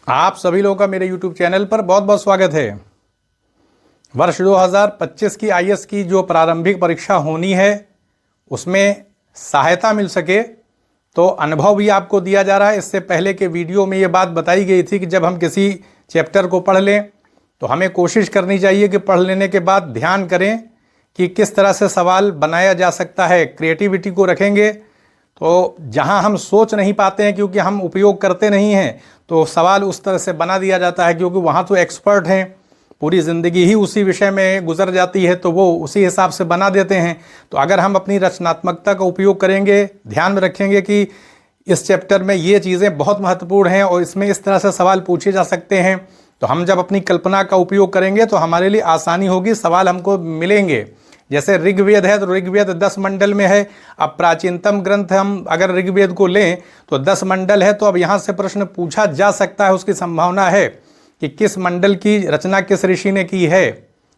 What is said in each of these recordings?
आप सभी लोगों का मेरे YouTube चैनल पर बहुत बहुत स्वागत है। वर्ष 2025 की आईएएस की जो प्रारंभिक परीक्षा होनी है उसमें सहायता मिल सके तो अनुभव भी आपको दिया जा रहा है। इससे पहले के वीडियो में ये बात बताई गई थी कि जब हम किसी चैप्टर को पढ़ लें तो हमें कोशिश करनी चाहिए कि पढ़ लेने के बाद ध्यान करें कि किस तरह से सवाल बनाया जा सकता है। क्रिएटिविटी को रखेंगे तो जहां हम सोच नहीं पाते हैं क्योंकि हम उपयोग करते नहीं हैं तो सवाल उस तरह से बना दिया जाता है, क्योंकि वहाँ तो एक्सपर्ट हैं, पूरी ज़िंदगी ही उसी विषय में गुजर जाती है तो वो उसी हिसाब से बना देते हैं। तो अगर हम अपनी रचनात्मकता का उपयोग करेंगे, ध्यान में रखेंगे कि इस चैप्टर में ये चीज़ें बहुत महत्वपूर्ण हैं और इसमें इस तरह से सवाल पूछे जा सकते हैं, तो हम जब अपनी कल्पना का उपयोग करेंगे तो हमारे लिए आसानी होगी, सवाल हमको मिलेंगे। जैसे ऋग्वेद है तो ऋग्वेद 10 मंडल में है। अब प्राचीनतम ग्रंथ हम अगर ऋग्वेद को लें तो 10 मंडल है, तो अब यहाँ से प्रश्न पूछा जा सकता है। उसकी संभावना है कि किस मंडल की रचना किस ऋषि ने की है।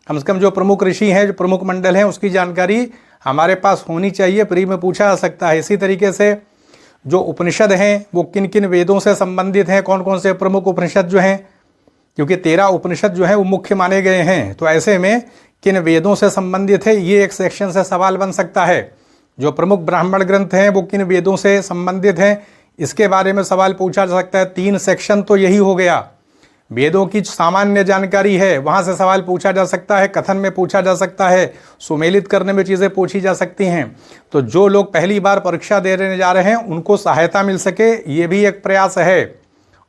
कम से कम जो प्रमुख ऋषि हैं, जो प्रमुख मंडल हैं, उसकी जानकारी हमारे पास होनी चाहिए। प्री में पूछा जा सकता है। इसी तरीके से जो उपनिषद हैं वो किन किन वेदों से संबंधित हैं, कौन कौन से प्रमुख उपनिषद जो हैं, क्योंकि 13 उपनिषद जो हैं वो मुख्य माने गए हैं, तो ऐसे में किन वेदों से संबंधित है ये एक सेक्शन से सवाल बन सकता है। जो प्रमुख ब्राह्मण ग्रंथ हैं वो किन वेदों से संबंधित हैं, इसके बारे में सवाल पूछा जा सकता है। 3 सेक्शन तो यही हो गया। वेदों की सामान्य जानकारी है, वहाँ से सवाल पूछा जा सकता है, कथन में पूछा जा सकता है, सुमेलित करने में चीज़ें पूछी जा सकती हैं। तो जो लोग पहली बार परीक्षा देने जा रहे हैं उनको सहायता मिल सके, ये भी एक प्रयास है।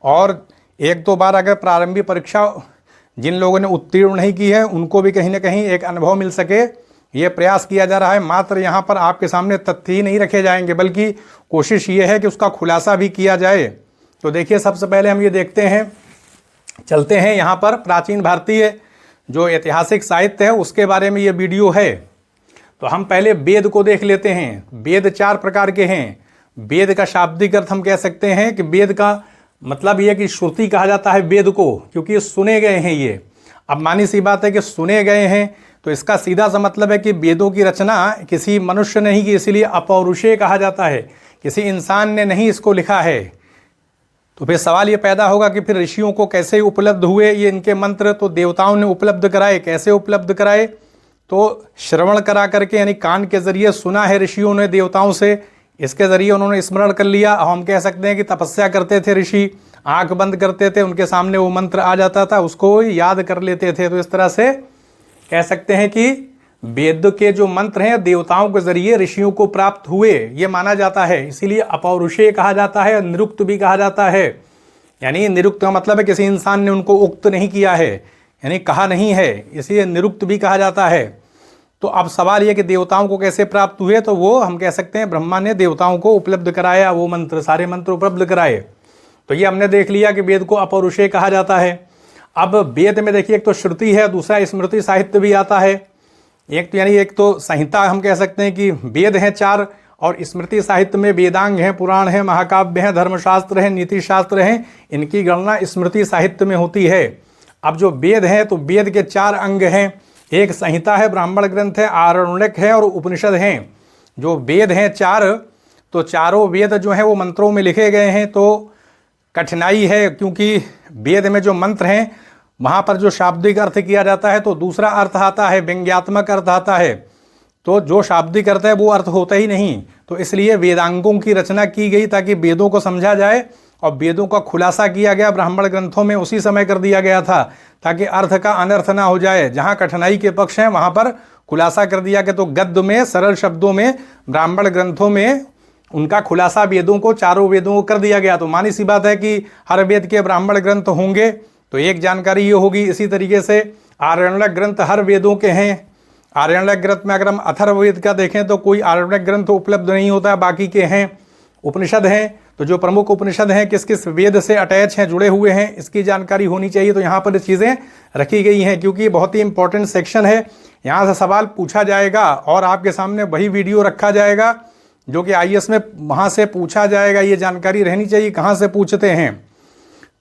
और 1-2 बार अगर प्रारंभिक परीक्षा जिन लोगों ने उत्तीर्ण नहीं की है उनको भी कहीं ना कहीं एक अनुभव मिल सके, ये प्रयास किया जा रहा है। मात्र यहाँ पर आपके सामने तथ्य ही नहीं रखे जाएंगे बल्कि कोशिश ये है कि उसका खुलासा भी किया जाए। तो देखिए, सबसे पहले हम ये देखते हैं, चलते हैं यहाँ पर प्राचीन भारतीय जो ऐतिहासिक साहित्य है उसके बारे में ये वीडियो है। तो हम पहले वेद को देख लेते हैं। वेद 4 प्रकार के हैं। वेद का शाब्दिक अर्थ हम कह सकते हैं कि वेद का मतलब ये कि श्रुति कहा जाता है वेद को, क्योंकि ये सुने गए हैं। ये अब मानी सी बात है कि सुने गए हैं, तो इसका सीधा सा मतलब है कि वेदों की रचना किसी मनुष्य ने ही की, इसीलिए अपौरुषेय कहा जाता है। किसी इंसान ने नहीं इसको लिखा है। तो फिर सवाल ये पैदा होगा कि फिर ऋषियों को कैसे उपलब्ध हुए ये इनके मंत्र? तो देवताओं ने उपलब्ध कराए। कैसे उपलब्ध कराए? तो श्रवण करा करके, यानी कान के जरिए सुना है ऋषियों ने देवताओं से, इसके ज़रिए उन्होंने स्मरण कर लिया। हम कह सकते हैं कि तपस्या करते थे ऋषि, आंख बंद करते थे, उनके सामने वो मंत्र आ जाता था, उसको याद कर लेते थे। तो इस तरह से कह सकते हैं कि वेद के जो मंत्र हैं देवताओं के ज़रिए ऋषियों को प्राप्त हुए, ये माना जाता है। इसीलिए अपौरुषेय कहा जाता है, निरुक्त भी कहा जाता है। यानी निरुक्त का मतलब है किसी इंसान ने उनको उक्त नहीं किया है, यानी कहा नहीं है, इसलिए निरुक्त भी कहा जाता है। तो अब सवाल ये कि देवताओं को कैसे प्राप्त हुए, तो वो हम कह सकते हैं ब्रह्मा ने देवताओं को उपलब्ध कराया, वो मंत्र, सारे मंत्र उपलब्ध कराए। तो ये हमने देख लिया कि वेद को अपौरुषेय कहा जाता है। अब वेद में देखिए, एक तो श्रुति है, दूसरा स्मृति साहित्य भी आता है। एक तो संहिता हम कह सकते हैं कि वेद हैं 4, और स्मृति साहित्य में वेदांग हैं, पुराण हैं, महाकाव्य हैं, धर्मशास्त्र हैं, नीति शास्त्र हैं। इनकी गणना स्मृति साहित्य में होती है। अब जो वेद हैं तो वेद के 4 अंग हैं। एक संहिता है, ब्राह्मण ग्रंथ है, आरण्यक है और उपनिषद हैं। जो वेद हैं 4, तो चारों वेद जो हैं वो मंत्रों में लिखे गए हैं। तो कठिनाई है क्योंकि वेद में जो मंत्र हैं वहाँ पर जो शाब्दिक अर्थ किया जाता है तो दूसरा अर्थ आता है, व्यंग्यात्मक अर्थ आता है। तो जो शाब्दिक अर्थ है वो अर्थ होता ही नहीं। तो इसलिए वेदांगों की रचना की गई ताकि वेदों को समझा जाए, और वेदों का खुलासा किया गया ब्राह्मण ग्रंथों में उसी समय कर दिया गया था ताकि अर्थ का अनर्थ ना हो जाए। जहाँ कठिनाई के पक्ष हैं वहाँ पर खुलासा कर दिया गया। तो गद्य में, सरल शब्दों में ब्राह्मण ग्रंथों में उनका खुलासा वेदों को, चारों वेदों को कर दिया गया। तो मानी सी बात है कि हर वेद के ब्राह्मण ग्रंथ होंगे, तो एक जानकारी ये होगी। इसी तरीके से आरण्यक ग्रंथ हर वेदों के हैं। आरण्यक ग्रंथ में अगर हम अथर्ववेद का देखें तो कोई आरण्यक ग्रंथ उपलब्ध नहीं होता है, बाकी के हैं। उपनिषद हैं, तो जो प्रमुख उपनिषद हैं किस किस वेद से अटैच हैं, जुड़े हुए हैं, इसकी जानकारी होनी चाहिए। तो यहाँ पर चीज़ें रखी गई हैं क्योंकि बहुत ही इंपॉर्टेंट सेक्शन है। यहाँ से सवाल पूछा जाएगा और आपके सामने वही वीडियो रखा जाएगा जो कि आईएएस में वहाँ से पूछा जाएगा। ये जानकारी रहनी चाहिए कहाँ से पूछते हैं।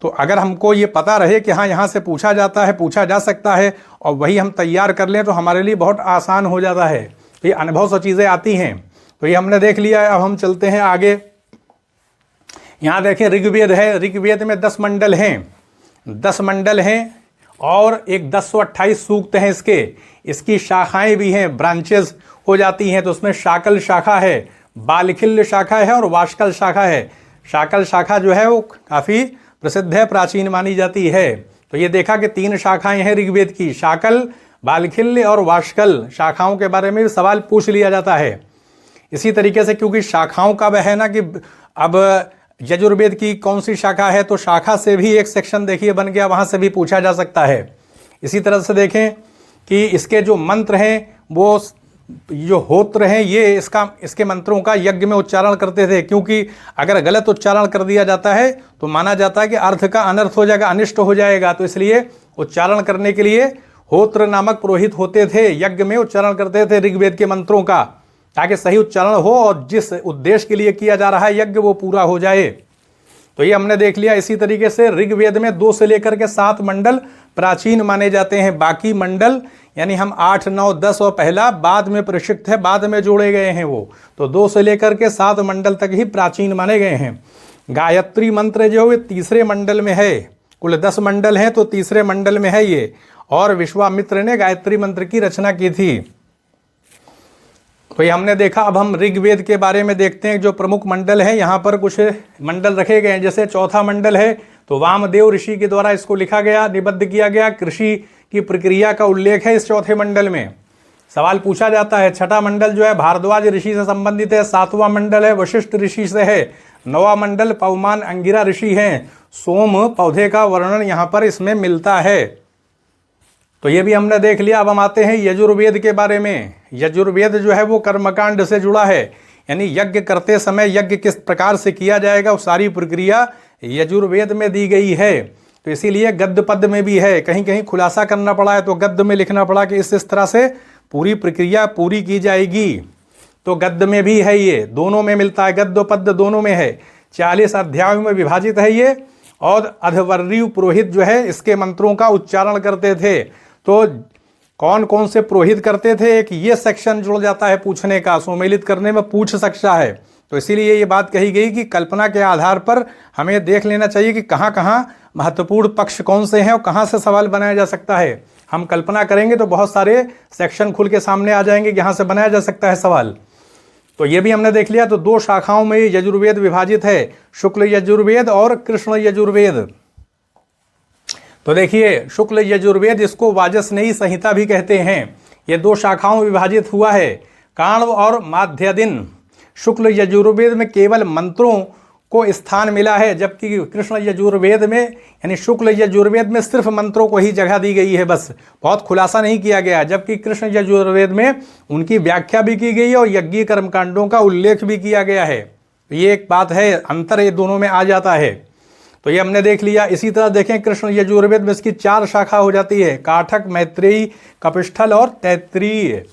तो अगर हमको ये पता रहे कि हाँ यहाँ से पूछा जाता है, पूछा जा सकता है, और वही हम तैयार कर लें तो हमारे लिए बहुत आसान हो जाता है। तो ये अनुभव से चीज़ें आती हैं। तो ये हमने देख लिया है। अब हम चलते हैं आगे। यहाँ देखें ऋग्वेद है, ऋग्वेद में 10 मंडल हैं। 10 मंडल हैं और एक 1028 सूक्त हैं इसकी शाखाएं भी हैं, ब्रांचेस हो जाती हैं। तो उसमें शाकल शाखा है, बालखिल्य शाखा है और वाष्कल शाखा है। शाकल शाखा जो है वो काफ़ी प्रसिद्ध है, प्राचीन मानी जाती है। तो ये देखा कि 3 शाखाएं हैं ऋग्वेद की, शाकल, बालखिल्य और वाष्कल। शाखाओं के बारे में भी सवाल पूछ लिया जाता है। इसी तरीके से क्योंकि शाखाओं का वह है ना कि अब यजुर्वेद की कौन सी शाखा है, तो शाखा से भी एक सेक्शन देखिए बन गया, वहाँ से भी पूछा जा सकता है। इसी तरह से देखें कि इसके जो मंत्र हैं वो जो होत्र हैं ये इसके मंत्रों का यज्ञ में उच्चारण करते थे, क्योंकि अगर गलत उच्चारण कर दिया जाता है तो माना जाता है कि अर्थ का अनर्थ हो जाएगा, अनिष्ट हो जाएगा। तो इसलिए उच्चारण करने के लिए होत्र नामक पुरोहित होते थे, यज्ञ में उच्चारण करते थे ऋग्वेद के मंत्रों का, ताकि सही उच्चारण हो और जिस उद्देश्य के लिए किया जा रहा है यज्ञ वो पूरा हो जाए। तो ये हमने देख लिया। इसी तरीके से ऋग्वेद में 2 से लेकर के 7 मंडल प्राचीन माने जाते हैं। बाकी मंडल यानी हम 8, 9, 10 और पहला बाद में प्रशिक्षित है, बाद में जोड़े गए हैं वो। तो 2 से लेकर के 7 मंडल तक ही प्राचीन माने गए हैं। गायत्री मंत्र जो है तीसरे मंडल में है, कुल 10 मंडल हैं तो तीसरे मंडल में है ये, और विश्वामित्र ने गायत्री मंत्र की रचना की थी। तो ये हमने देखा। अब हम ऋग्वेद के बारे में देखते हैं। जो प्रमुख मंडल है यहाँ पर कुछ मंडल रखे गए हैं। जैसे चौथा मंडल है तो वामदेव ऋषि के द्वारा इसको लिखा गया, निबद्ध किया गया। कृषि की प्रक्रिया का उल्लेख है इस चौथे मंडल में, सवाल पूछा जाता है। छठा मंडल जो है भारद्वाज ऋषि से संबंधित है। 7वां मंडल है वशिष्ठ ऋषि से है। 9वां मंडल पवमान अंगिरा ऋषि हैं। सोम पौधे का वर्णन यहाँ पर इसमें मिलता है। तो ये भी हमने देख लिया। अब हम आते हैं यजुर्वेद के बारे में। यजुर्वेद जो है वो कर्मकांड से जुड़ा है, यानी यज्ञ करते समय यज्ञ किस प्रकार से किया जाएगा वो सारी प्रक्रिया यजुर्वेद में दी गई है। तो इसीलिए गद्य पद में भी है, कहीं कहीं खुलासा करना पड़ा है तो गद्य में लिखना पड़ा कि इस तरह से पूरी प्रक्रिया पूरी की जाएगी। तो गद्य में भी है, ये दोनों में मिलता है, गद्य पद्य दोनों में है। 40 अध्यायों में विभाजित है ये। और अधवर्यु पुरोहित जो है इसके मंत्रों का उच्चारण करते थे। तो कौन कौन से पुरोहित करते थे, एक ये सेक्शन जुड़ जाता है पूछने का, सुमेलित करने में पूछ सकता है। तो इसीलिए ये बात कही गई कि कल्पना के आधार पर हमें देख लेना चाहिए कि कहाँ कहाँ महत्वपूर्ण पक्ष कौन से हैं और कहाँ से सवाल बनाया जा सकता है। हम कल्पना करेंगे तो बहुत सारे सेक्शन खुल के सामने आ जाएंगे, यहाँ से बनाया जा सकता है सवाल। तो ये भी हमने देख लिया। तो 2 शाखाओं में यजुर्वेद विभाजित है, शुक्ल यजुर्वेद और कृष्ण यजुर्वेद। तो देखिए शुक्ल यजुर्वेद, इसको वाजसनेयी संहिता भी कहते हैं। ये 2 शाखाओं में विभाजित हुआ है, काण्व और माध्यदिन। शुक्ल यजुर्वेद में केवल मंत्रों को स्थान मिला है, जबकि कृष्ण यजुर्वेद में यानी शुक्ल यजुर्वेद में सिर्फ मंत्रों को ही जगह दी गई है, बस बहुत खुलासा नहीं किया गया। जबकि कृष्ण यजुर्वेद में उनकी व्याख्या भी की गई है और यज्ञीय कर्मकांडों का उल्लेख भी किया गया है। ये एक बात है, अंतर ये दोनों में आ जाता है। तो ये हमने देख लिया। इसी तरह देखें कृष्ण यजुर्वेद में इसकी 4 शाखा हो जाती है, काठक, मैत्रेयी, कपिष्ठल और तैत्तिरीय।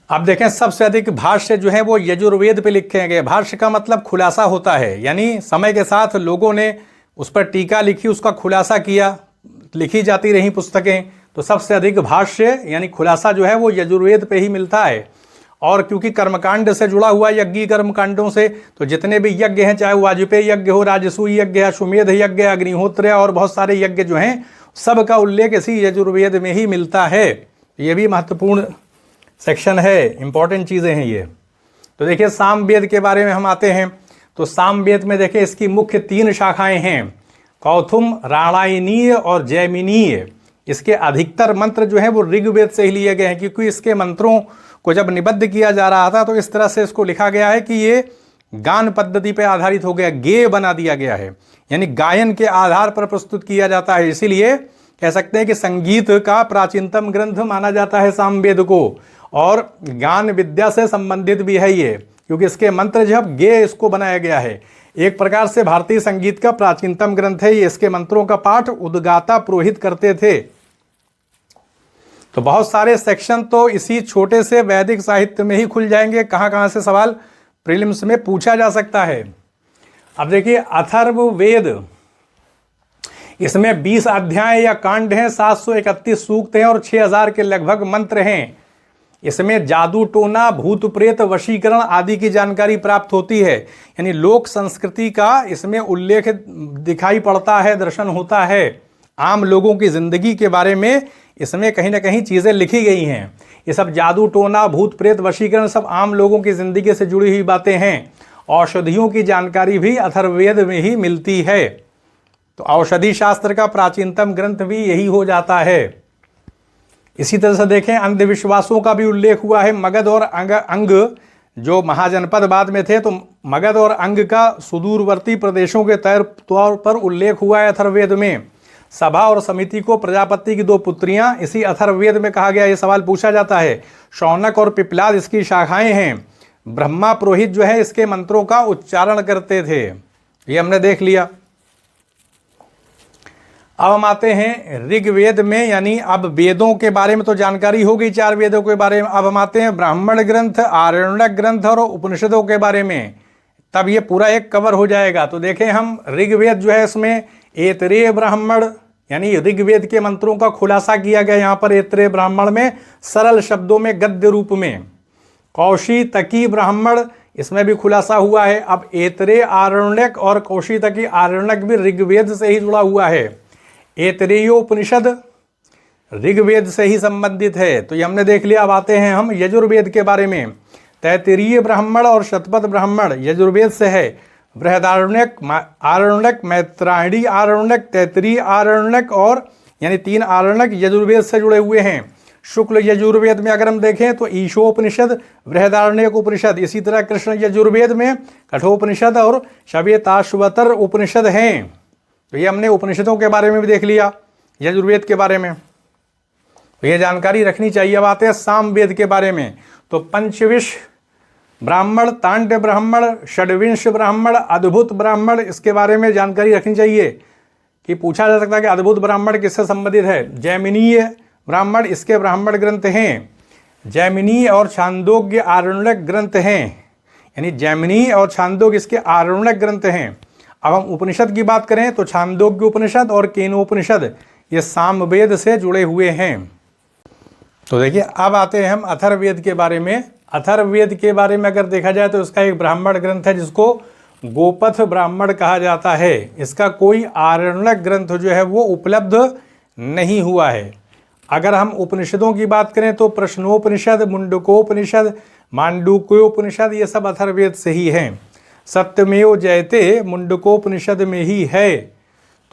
अब देखें सबसे अधिक भाष्य जो है वो यजुर्वेद पे लिखे गए। भाष्य का मतलब खुलासा होता है, यानी समय के साथ लोगों ने उस पर टीका लिखी, उसका खुलासा किया, लिखी जाती रही पुस्तकें। तो सबसे अधिक भाष्य यानी खुलासा जो है वो यजुर्वेद पे ही मिलता है। और क्योंकि कर्मकांड से जुड़ा हुआ यज्ञीय कर्मकांडों से, तो जितने भी यज्ञ हैं, चाहे वो वाजपेयी यज्ञ हो, राजसूय यज्ञ, अश्वमेध यज्ञ, अग्निहोत्र और बहुत सारे यज्ञ जो हैं, सब का उल्लेख इसी यजुर्वेद में ही मिलता है। ये भी महत्वपूर्ण सेक्शन है, इंपॉर्टेंट चीज़ें हैं ये। तो देखिए सामवेद के बारे में हम आते हैं। तो सामवेद में देखिए इसकी मुख्य 3 शाखाएं हैं, कौथुम, राणायनीय और जैमिनीय। इसके अधिकतर मंत्र जो हैं वो ऋग्वेद से ही लिए गए हैं, क्योंकि इसके मंत्रों को जब निबद्ध किया जा रहा था तो इस तरह से इसको लिखा गया है कि ये गान पद्धति पर आधारित हो गया, गेय बना दिया गया है, यानी गायन के आधार पर प्रस्तुत किया जाता है। इसीलिए कह सकते हैं कि संगीत का प्राचीनतम ग्रंथ माना जाता है सामवेद को, और गान विद्या से संबंधित भी है ये, क्योंकि इसके मंत्र जब गेय इसको बनाया गया है। एक प्रकार से भारतीय संगीत का प्राचीनतम ग्रंथ है ये। इसके मंत्रों का पाठ उद्गाता पुरोहित करते थे। तो बहुत सारे सेक्शन तो इसी छोटे से वैदिक साहित्य में ही खुल जाएंगे, कहाँ कहाँ से सवाल प्रीलिम्स में पूछा जा सकता है। अब देखिए अथर्ववेद, इसमें 20 अध्याय या कांड हैं, 731 सूक्त हैं और 6000 के लगभग मंत्र हैं। इसमें जादू टोना, भूत प्रेत, वशीकरण आदि की जानकारी प्राप्त होती है। यानी लोक संस्कृति का इसमें उल्लेख दिखाई पड़ता है, दर्शन होता है। आम लोगों की जिंदगी के बारे में इसमें कहीं ना कहीं चीज़ें लिखी गई हैं। ये सब जादू टोना, भूत प्रेत, वशीकरण सब आम लोगों की जिंदगी से जुड़ी हुई बातें हैं। औषधियों की जानकारी भी अथर्ववेद में ही मिलती है। तो औषधि शास्त्र का प्राचीनतम ग्रंथ भी यही हो जाता है। इसी तरह से देखें, अंधविश्वासों का भी उल्लेख हुआ है। मगध और अंग जो महाजनपद बाद में थे, तो मगध और अंग का सुदूरवर्ती प्रदेशों के तौर पर उल्लेख हुआ है अथर्ववेद में। सभा और समिति को प्रजापति की 2 पुत्रियां इसी अथर्ववेद में कहा गया। ये सवाल पूछा जाता है। शौनक और पिपलाद इसकी शाखाएं हैं। ब्रह्मा पुरोहित जो है इसके मंत्रों का उच्चारण करते थे। ये हमने देख लिया। अब हम आते हैं ऋग्वेद में, यानी अब वेदों के बारे में तो जानकारी हो गई 4 वेदों के बारे में। अब हम आते हैं ब्राह्मण ग्रंथ, आरण्यक ग्रंथ और उपनिषदों के बारे में। तब ये पूरा एक कवर हो जाएगा। तो देखें हम, ऋग्वेद जो है इसमें ऐतरेय ब्राह्मण, यानी ऋग्वेद के मंत्रों का खुलासा किया गया यहाँ पर ऐतरेय ब्राह्मण में, सरल शब्दों में, गद्य रूप में। कौशितकी ब्राह्मण, इसमें भी खुलासा हुआ है। अब ऐतरेय आरण्यक और कौशितकी आरण्यक भी ऋग्वेद से ही जुड़ा हुआ है। ऐतरेयोपनिषद ऋग्वेद से ही संबंधित है। तो ये हमने देख लिया। अब आते हैं हम यजुर्वेद के बारे में। तैत्तिरीय ब्राह्मण और शतपथ ब्राह्मण यजुर्वेद से है। बृहदारण्यक, आरण्यक, मैत्रायणी आरण्यक, तैत्तिरीय आरण्यक और यानी 3 आरण्यक यजुर्वेद से जुड़े हुए हैं। शुक्ल यजुर्वेद में अगर हम देखें तो ईशोपनिषद, बृहदारण्यक उपनिषद, इसी तरह कृष्ण यजुर्वेद में कठोपनिषद और श्वेताश्वतर उपनिषद हैं। तो ये हमने उपनिषदों के बारे में भी देख लिया, यजुर्वेद के बारे में। तो ये जानकारी रखनी चाहिए। अब आते हैं सामवेद के बारे में। तो पंचविश ब्राह्मण, तांड्य ब्राह्मण, षड्विंश ब्राह्मण, अद्भुत ब्राह्मण, इसके बारे में जानकारी रखनी चाहिए कि पूछा जा सकता है कि अद्भुत ब्राह्मण किससे संबंधित है। जैमिनीय ब्राह्मण, इसके ब्राह्मण ग्रंथ हैं। जैमिनी और छांदोग्य आरण्यक ग्रंथ हैं। यानी जैमिनी और छांदोग्य इसके आरण्यक ग्रंथ हैं। अब हम उपनिषद की बात करें तो छांदोग्य उपनिषद और केनोपनिषद ये सामवेद से जुड़े हुए हैं। तो देखिए, अब आते हैं हम अथर्ववेद के बारे में। अथर्ववेद के बारे में अगर देखा जाए तो इसका एक ब्राह्मण ग्रंथ है जिसको गोपथ ब्राह्मण कहा जाता है। इसका कोई आरण्यक ग्रंथ जो है वो उपलब्ध नहीं हुआ है। अगर हम उपनिषदों की बात करें तो प्रश्नोपनिषद, मुंडकोपनिषद, मांडूक्योपनिषद ये सब अथर्ववेद से ही हैं। सत्यमेव जयते मुंडकोपनिषद में ही है।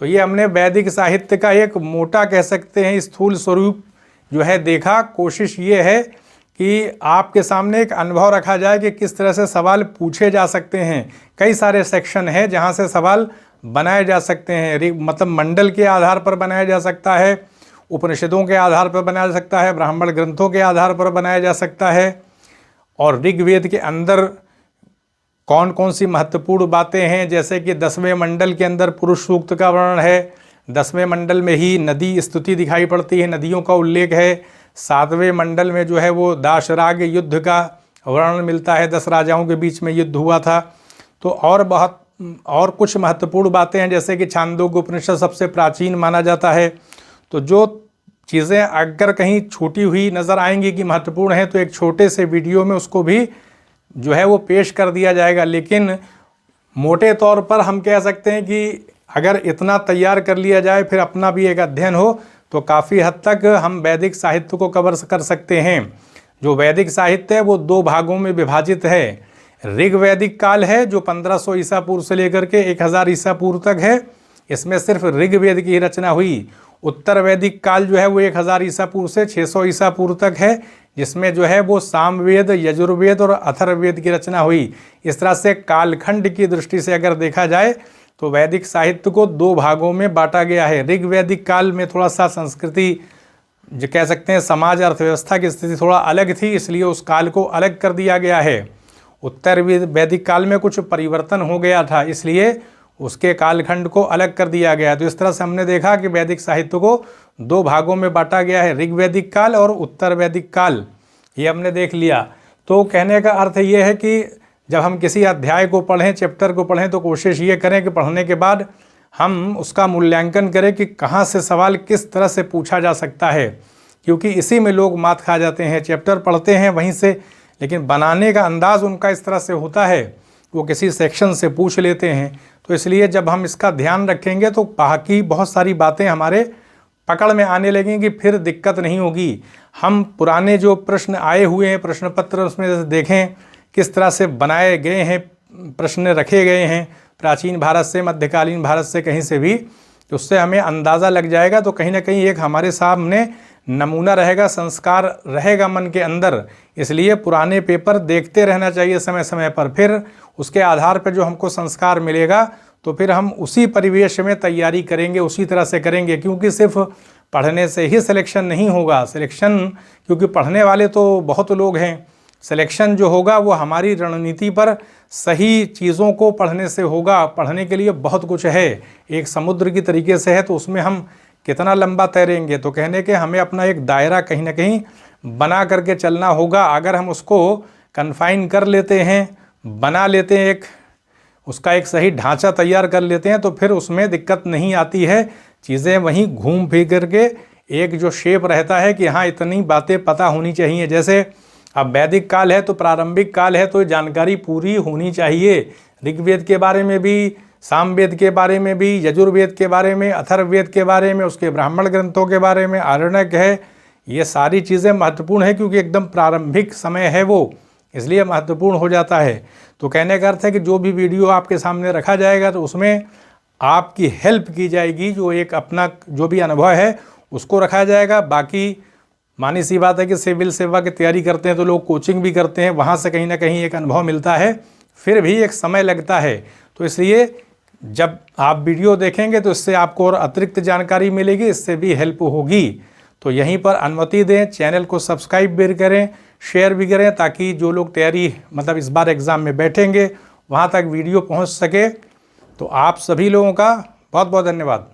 तो ये हमने वैदिक साहित्य का एक मोटा कह सकते हैं स्थूल स्वरूप जो है देखा। कोशिश ये है कि आपके सामने एक अनुभव रखा जाए कि किस तरह से सवाल पूछे जा सकते हैं। कई सारे सेक्शन हैं जहाँ से सवाल बनाए जा सकते हैं। मतलब मंडल के आधार पर बनाया जा सकता है, उपनिषदों के आधार पर बनाया जा सकता है, ब्राह्मण ग्रंथों के आधार पर बनाया जा सकता है। और ऋग्वेद के अंदर कौन कौन सी महत्वपूर्ण बातें हैं, जैसे कि 10वें मंडल के अंदर पुरुष सूक्त का वर्णन है। 10वें मंडल में ही नदी स्तुति दिखाई पड़ती है, नदियों का उल्लेख है। 7वें मंडल में जो है वो दाशराग युद्ध का वर्णन मिलता है, 10 राजाओं के बीच में युद्ध हुआ था। तो और कुछ महत्वपूर्ण बातें हैं, जैसे कि छांदोग्य उपनिषद सबसे प्राचीन माना जाता है। तो जो चीज़ें अगर कहीं छूटी हुई नज़र आएंगी कि महत्वपूर्ण है, तो एक छोटे से वीडियो में उसको भी जो है वो पेश कर दिया जाएगा। लेकिन मोटे तौर पर हम कह सकते हैं कि अगर इतना तैयार कर लिया जाए, फिर अपना भी एक अध्ययन हो, तो काफ़ी हद तक हम वैदिक साहित्य को कवर कर सकते हैं। जो वैदिक साहित्य है वो 2 भागों में विभाजित है। ऋग वैदिक काल है जो 1500 ईसा पूर्व से लेकर के 1000 ईसा पूर्व तक है। इसमें सिर्फ ऋग्वेद की रचना हुई। उत्तर वैदिक काल जो है वो 1000 ईसा पूर्व से 600 ईसा पूर्व तक है, जिसमें जो है वो सामवेद, यजुर्वेद और अथर्ववेद की रचना हुई। इस तरह से कालखंड की दृष्टि से अगर देखा जाए तो वैदिक साहित्य को 2 भागों में बांटा गया है। ऋग वैदिक काल में थोड़ा सा संस्कृति जो कह सकते हैं समाज अर्थव्यवस्था की स्थिति थोड़ा अलग थी, इसलिए उस काल को अलग कर दिया गया है। उत्तर वैदिक काल में कुछ परिवर्तन हो गया था, इसलिए उसके कालखंड को अलग कर दिया गया। तो इस तरह से हमने देखा कि वैदिक साहित्य को 2 भागों में बांटा गया है, ऋग वैदिक काल और उत्तर वैदिक काल। ये हमने देख लिया। तो कहने का अर्थ ये है कि जब हम किसी अध्याय को पढ़ें, चैप्टर को पढ़ें, तो कोशिश ये करें कि पढ़ने के बाद हम उसका मूल्यांकन करें कि कहाँ से सवाल किस तरह से पूछा जा सकता है। क्योंकि इसी में लोग मात खा जाते हैं। चैप्टर पढ़ते हैं वहीं से, लेकिन बनाने का अंदाज़ उनका इस तरह से होता है, वो किसी सेक्शन से पूछ लेते हैं। तो इसलिए जब हम इसका ध्यान रखेंगे तो बाकी बहुत सारी बातें हमारे पकड़ में आने लगेंगी, फिर दिक्कत नहीं होगी। हम पुराने जो प्रश्न आए हुए हैं प्रश्न पत्र, उसमें देखें किस तरह से बनाए गए हैं, प्रश्न रखे गए हैं प्राचीन भारत से, मध्यकालीन भारत से, कहीं से भी, तो उससे हमें अंदाज़ा लग जाएगा। तो कहीं ना कहीं एक हमारे सामने नमूना रहेगा, संस्कार रहेगा मन के अंदर। इसलिए पुराने पेपर देखते रहना चाहिए समय समय पर, फिर उसके आधार पर जो हमको संस्कार मिलेगा तो फिर हम उसी परिवेश में तैयारी करेंगे, उसी तरह से करेंगे। क्योंकि सिर्फ पढ़ने से ही सिलेक्शन नहीं होगा। सिलेक्शन, क्योंकि पढ़ने वाले तो बहुत लोग हैं, सिलेक्शन जो होगा वो हमारी रणनीति पर सही चीज़ों को पढ़ने से होगा। पढ़ने के लिए बहुत कुछ है, एक समुद्र की तरीके से है, तो उसमें हम कितना लंबा तैरेंगे। तो कहने के हमें अपना एक दायरा कहीं ना कहीं बना करके चलना होगा। अगर हम उसको कन्फाइन कर लेते हैं, बना लेते हैं, उसका एक सही ढांचा तैयार कर लेते हैं, तो फिर उसमें दिक्कत नहीं आती है। चीज़ें वहीं घूम फिर करके एक जो शेप रहता है कि हाँ इतनी बातें पता होनी चाहिए। जैसे अब वैदिक काल है तो प्रारंभिक काल है, तो जानकारी पूरी होनी चाहिए। ऋग्वेद के बारे में भी, सामवेद के बारे में भी, यजुर्वेद के बारे में, अथर्ववेद के बारे में, उसके ब्राह्मण ग्रंथों के बारे में, आरण्यक है, ये सारी चीज़ें महत्वपूर्ण है क्योंकि एकदम प्रारंभिक समय है वो, इसलिए महत्वपूर्ण हो जाता है। तो कहने का अर्थ है कि जो भी वीडियो आपके सामने रखा जाएगा तो उसमें आपकी हेल्प की जाएगी, जो एक अपना जो भी अनुभव है उसको रखा जाएगा। बाकी मानी सी बात है कि सिविल सेवा की तैयारी करते हैं तो लोग कोचिंग भी करते हैं, वहाँ से कहीं ना कहीं एक अनुभव मिलता है, फिर भी एक समय लगता है। तो इसलिए जब आप वीडियो देखेंगे तो इससे आपको और अतिरिक्त जानकारी मिलेगी, इससे भी हेल्प होगी। तो यहीं पर अनुमति दें, चैनल को सब्सक्राइब भी करें, शेयर भी करें, ताकि जो लोग तैयारी मतलब इस बार एग्ज़ाम में बैठेंगे वहाँ तक वीडियो पहुँच सके। तो आप सभी लोगों का बहुत बहुत धन्यवाद।